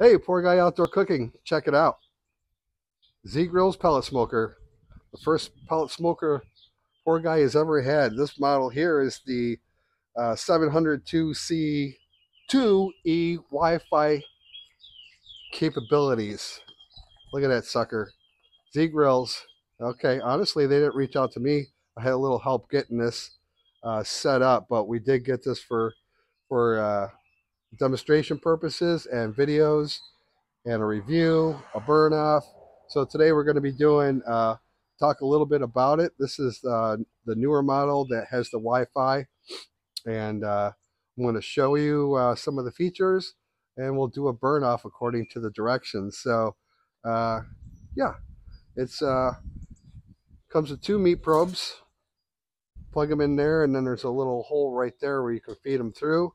Hey, Poor Guy Outdoor Cooking, check it out. Z Grill's pellet smoker, the first pellet smoker Poor Guy has ever had. This model here is the 702C2E Wi-Fi capabilities. Look at that sucker. Z Grills. Okay, honestly, they didn't reach out to me. I had a little help getting this set up, but we did get this for demonstration purposes and videos and a review, a burn off. So today we're going to be doing, talk a little bit about it. This is the newer model that has the Wi-Fi, and I'm going to show you some of the features, and we'll do a burn off according to the directions. So yeah, it's comes with two meat probes. Plug them in there, and then there's a little hole right there where you can feed them through.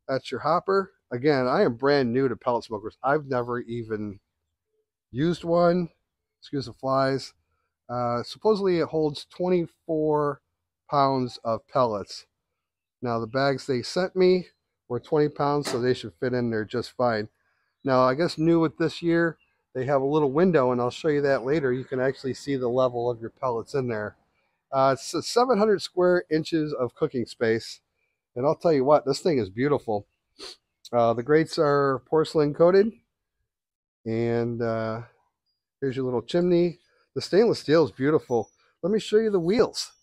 That's your hopper. Again, I am brand new to pellet smokers. I've never even used one. Excuse the flies. Supposedly it holds 24 pounds of pellets. Now the bags they sent me were 20 pounds, so they should fit in there just fine. Now I guess new with this year, they have a little window, and I'll show you that later. You can actually see the level of your pellets in there. It's 700 square inches of cooking space, and I'll tell you what, this thing is beautiful. The grates are porcelain coated, and here's your little chimney. The stainless steel is beautiful. Let me show you the wheels.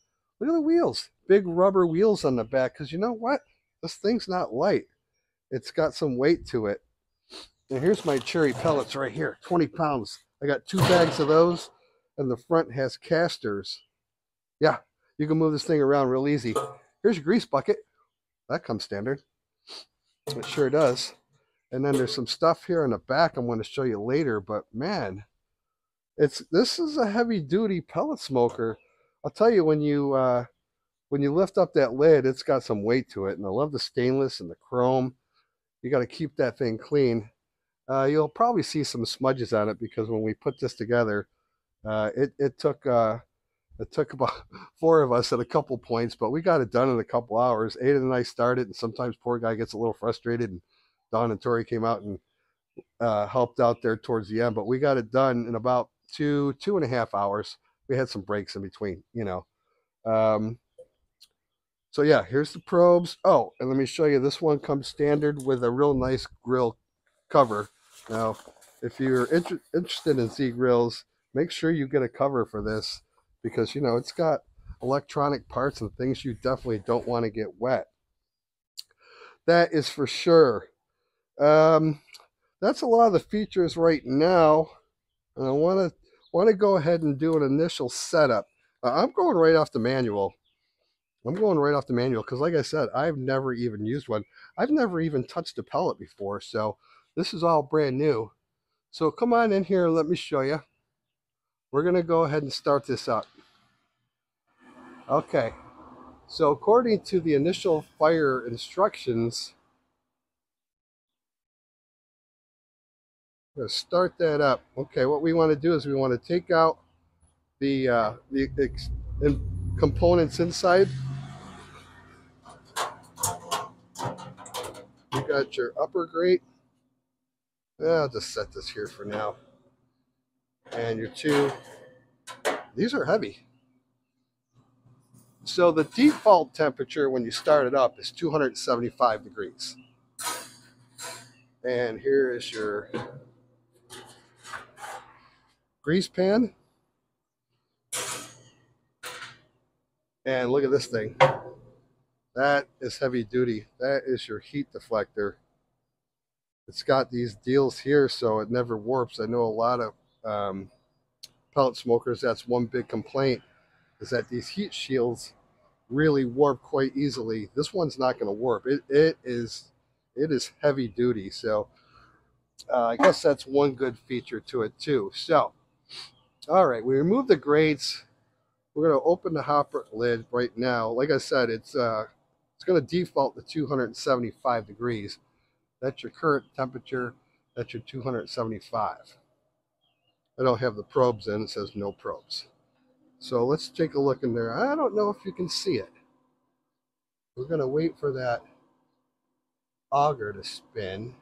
Look at the wheels. Big rubber wheels on the back, because you know what? This thing's not light. It's got some weight to it. And here's my cherry pellets right here, 20 pounds. I got 2 bags of those, and the front has casters. Yeah, you can move this thing around real easy. Here's your grease bucket. That comes standard. It sure does. And then there's some stuff here in the back I'm going to show you later, but man, this is a heavy duty pellet smoker. I'll tell you, when you lift up that lid, it's got some weight to it, and I love the stainless and the chrome. You got to keep that thing clean. You'll probably see some smudges on it because when we put this together, it took about 4 of us at a couple points, but we got it done in a couple hours. Ada and I started, and sometimes Poor Guy gets a little frustrated, and Don and Tori came out and helped out there towards the end, but we got it done in about 2.5 hours. We had some breaks in between, you know. So yeah, here's the probes. Oh, and let me show you, this one comes standard with a real nice grill cover. Now, if you're interested in Z Grills, make sure you get a cover for this, because, you know, it's got electronic parts and things you definitely don't want to get wet. That is for sure. That's a lot of the features right now. And I want to go ahead and do an initial setup. I'm going right off the manual. Because, like I said, I've never even used one. I've never even touched a pellet before, so this is all brand new. So come on in here and let me show you. We're going to go ahead and start this up. Okay, so according to the initial fire instructions, I'm going to start that up. Okay, what we want to do is we want to take out the components inside. You got your upper grate. I'll just set this here for now. And your 2. These are heavy. So the default temperature when you start it up is 275 degrees. And here is your grease pan. And look at this thing. That is heavy duty. That is your heat deflector. It's got these deals here so it never warps. I know a lot of pellet smokers, that's one big complaint, is that these heat shields really warp quite easily. This one's not going to warp. It is heavy duty. So I guess that's one good feature to it too. So, all right, we remove the grates. We're going to open the hopper lid right now. Like I said, it's going to default to 275 degrees. That's your current temperature. That's your 275. I don't have the probes in. It says no probes. So let's take a look in there. I don't know if you can see it. We're going to wait for that auger to spin.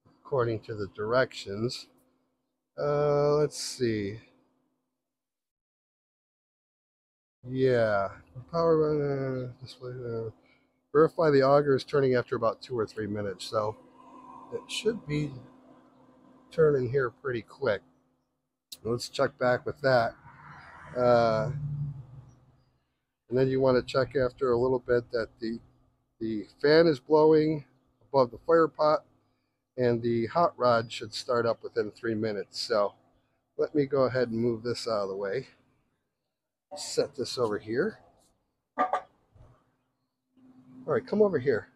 Of according to the directions. Let's see. Yeah, power display. Verify the auger is turning after about 2 or 3 minutes, so it should be turning here pretty quick. Let's check back with that. Uh, and then you want to check after a little bit that the fan is blowing above the fire pot, and the hot rod should start up within 3 minutes. So let me go ahead and move this out of the way. Set this over here. All right, come over here.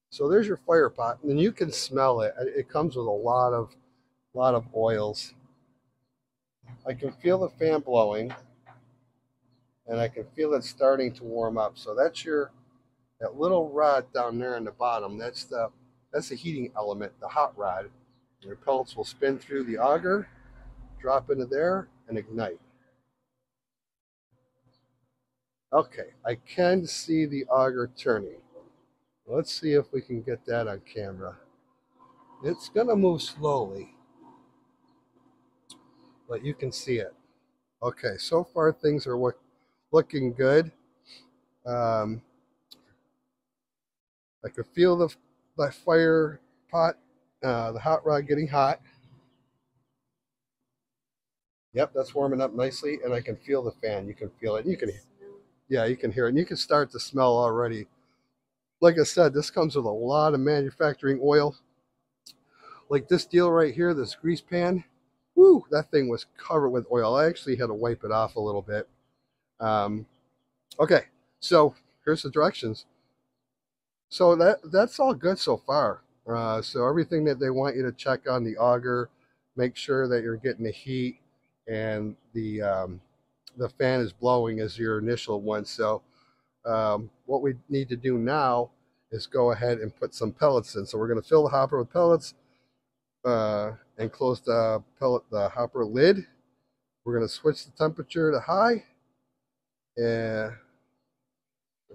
So there's your fire pot, and you can smell it. It comes with a lot of oils. I can feel the fan blowing, and I can feel it starting to warm up. So that's that little rod down there in the bottom. That's the heating element, the hot rod. Your pellets will spin through the auger, drop into there, and ignite. Okay, I can see the auger turning. Let's see if we can get that on camera. It's going to move slowly, but you can see it. Okay, so far things are looking good. I can feel the fire pot, the hot rod getting hot. Yep, that's warming up nicely, and I can feel the fan. You can feel it. You can, yeah, you can hear it, and you can start to smell already. Like I said, this comes with a lot of manufacturing oil. Like this deal right here, this grease pan. Woo, that thing was covered with oil. I actually had to wipe it off a little bit. Okay, so here's the directions. So that's all good so far. So everything that they want you to check on the auger, make sure that you're getting the heat, and the fan is blowing as your initial one. So what we need to do now is go ahead and put some pellets in. So we're going to fill the hopper with pellets and close the hopper lid. We're going to switch the temperature to high, and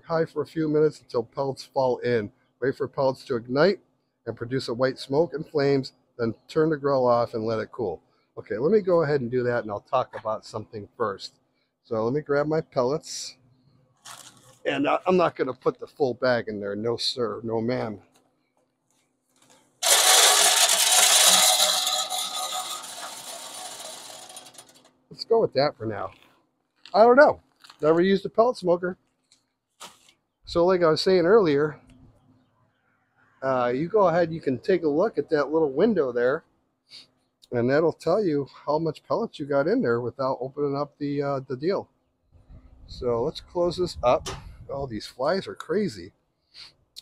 high for a few minutes until pellets fall in. Wait for pellets to ignite and produce a white smoke and flames, then turn the grill off and let it cool. Okay, let me go ahead and do that, and I'll talk about something first. So let me grab my pellets. And I'm not going to put the full bag in there. No, sir. No, ma'am. Let's go with that for now. I don't know. Never used a pellet smoker. So like I was saying earlier, you go ahead, you can take a look at that little window there, and that'll tell you how much pellets you got in there without opening up the deal. So let's close this up. Oh, these flies are crazy.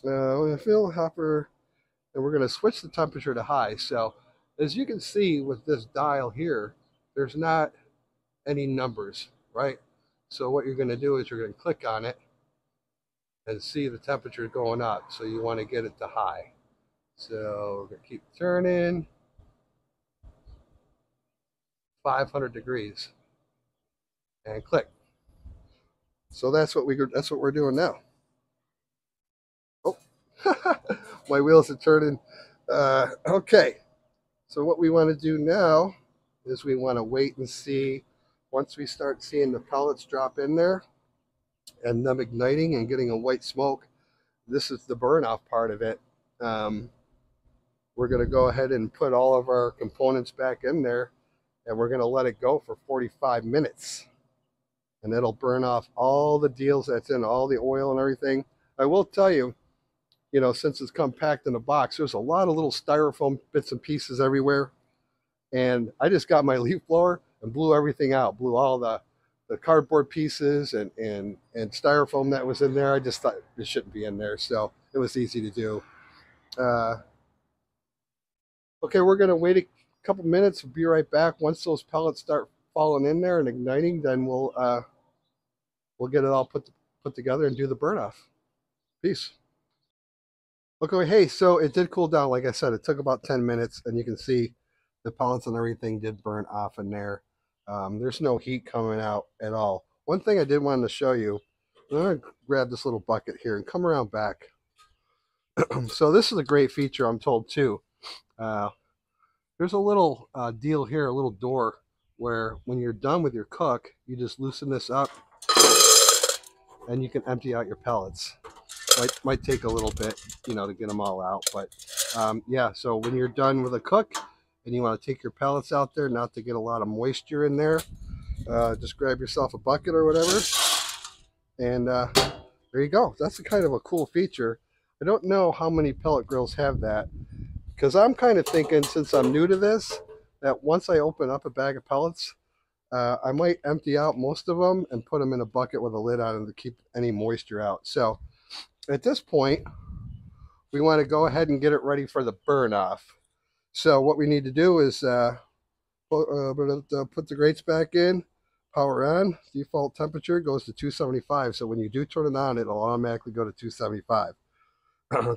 We're going to fill the hopper, and we're going to switch the temperature to high. So as you can see with this dial here, there's not any numbers, right? So what you're going to do is you're going to click on it and see the temperature going up. So you want to get it to high. So we're going to keep turning. 500 degrees. And click. So that's what we're doing now. Oh, my wheels are turning. Okay. So what we want to do now is we want to wait and see. Once we start seeing the pellets drop in there and them igniting and getting a white smoke, this is the burn off part of it. We're going to go ahead and put all of our components back in there, and we're going to let it go for 45 minutes. And it'll burn off all the deals that's in, all the oil and everything. I will tell you, you know, since it's come packed in a box, there's a lot of little styrofoam bits and pieces everywhere. And I just got my leaf blower and blew everything out, blew all the cardboard pieces and styrofoam that was in there. I just thought it shouldn't be in there, so it was easy to do. Okay, we're going to wait a couple minutes. We'll be right back. Once those pellets start falling in there and igniting, then we'll get it all put together and do the burn off. Peace. Okay, hey, so it did cool down. Like I said, it took about 10 minutes, and you can see the pellets and everything did burn off in there. There's no heat coming out at all. One thing I did want to show you, I'm going to grab this little bucket here and come around back. So this is a great feature, I'm told, too. Uh, there's a little deal here, a little door, where when you're done with your cook, you just loosen this up and you can empty out your pellets. Might take a little bit, to get them all out. But yeah, so when you're done with a cook and you want to take your pellets out there, not to get a lot of moisture in there, just grab yourself a bucket or whatever, and there you go. That's a kind of a cool feature. I don't know how many pellet grills have that, because I'm kind of thinking, since I'm new to this, that once I open up a bag of pellets, I might empty out most of them and put them in a bucket with a lid on them to keep any moisture out. So at this point, we want to go ahead and get it ready for the burn off. So what we need to do is put the grates back in, power on, default temperature goes to 275. So when you do turn it on, it'll automatically go to 275.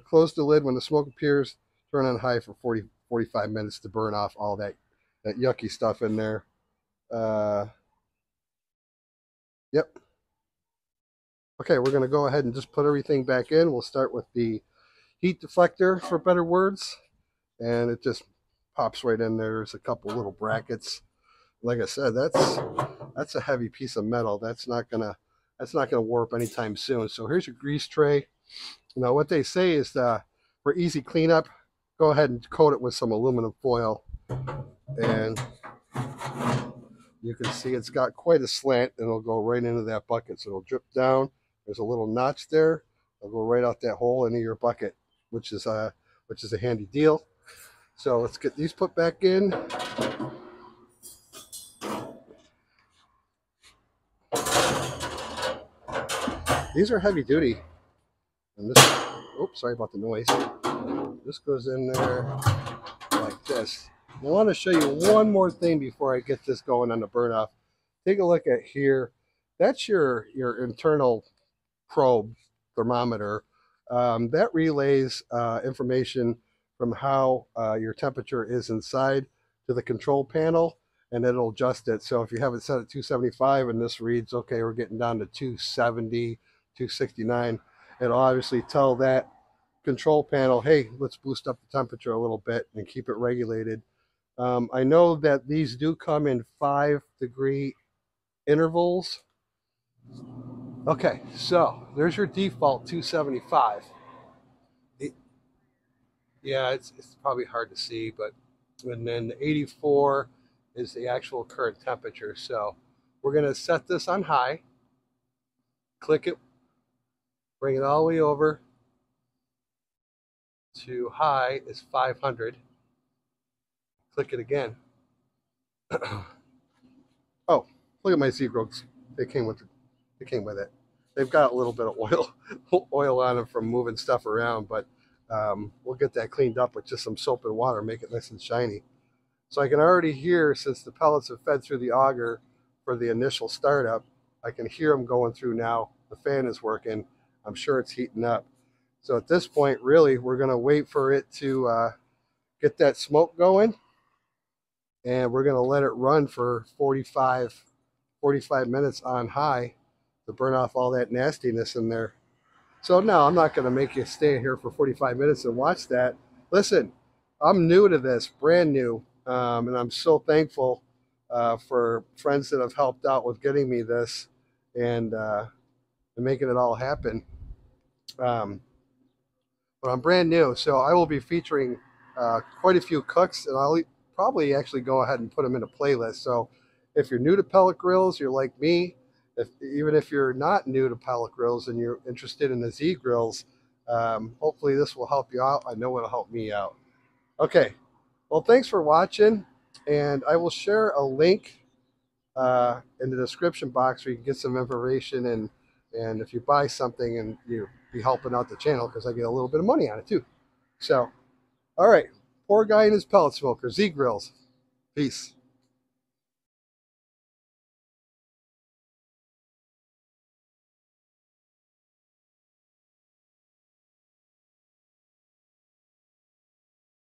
Close the lid when the smoke appears, turn on high for 45 minutes to burn off all that yucky stuff in there. Yep. Okay, we're going to go ahead and just put everything back in. We'll start with the heat deflector, for better words, and it just pops right in there. There's a couple little brackets. Like I said, that's a heavy piece of metal. That's not gonna warp anytime soon. So here's your grease tray. Now what they say is that for easy cleanup, go ahead and coat it with some aluminum foil, and you can see it's got quite a slant, and it'll go right into that bucket. So it'll drip down. There's a little notch there. It'll go right out that hole into your bucket, which is a handy deal. So let's get these put back in. These are heavy duty. And this, oops, sorry about the noise. This goes in there like this. I want to show you one more thing before I get this going on the burn off. Take a look at here. That's your internal probe thermometer. That relays information from how your temperature is inside to the control panel, and it'll adjust it. So if you have it set at 275 and this reads, okay, we're getting down to 270, 269, it'll obviously tell that control panel, hey, let's boost up the temperature a little bit and keep it regulated. I know that these do come in 5-degree intervals. Okay, so there's your default 275. Yeah, it's probably hard to see, but and then the 84 is the actual current temperature. So we're going to set this on high, click it, bring it all the way over to high is 500. Click it again. Oh, look at my Z-Grills. They came with it. They've got a little bit of oil on them from moving stuff around, but we'll get that cleaned up with just some soap and water, make it nice and shiny. So I can already hear, since the pellets have fed through the auger for the initial startup, I can hear them going through now. The fan is working. I'm sure it's heating up. So at this point, really, we're going to wait for it to get that smoke going, and we're going to let it run for 45 minutes on high to burn off all that nastiness in there. So no, I'm not going to make you stay here for 45 minutes and watch that. Listen, I'm new to this, brand new, and I'm so thankful for friends that have helped out with getting me this and making it all happen. But I'm brand new, so I will be featuring quite a few cooks, and I'll probably actually go ahead and put them in a playlist. So if you're new to pellet grills, you're like me, even if you're not new to pellet grills and you're interested in the Z grills, hopefully this will help you out. I know it'll help me out. Okay, well, thanks for watching, and I will share a link in the description box where you can get some information, and if you buy something, and you be helping out the channel, because I get a little bit of money on it too. So, all right, poor guy in his pellet smoker, Z Grills. Peace.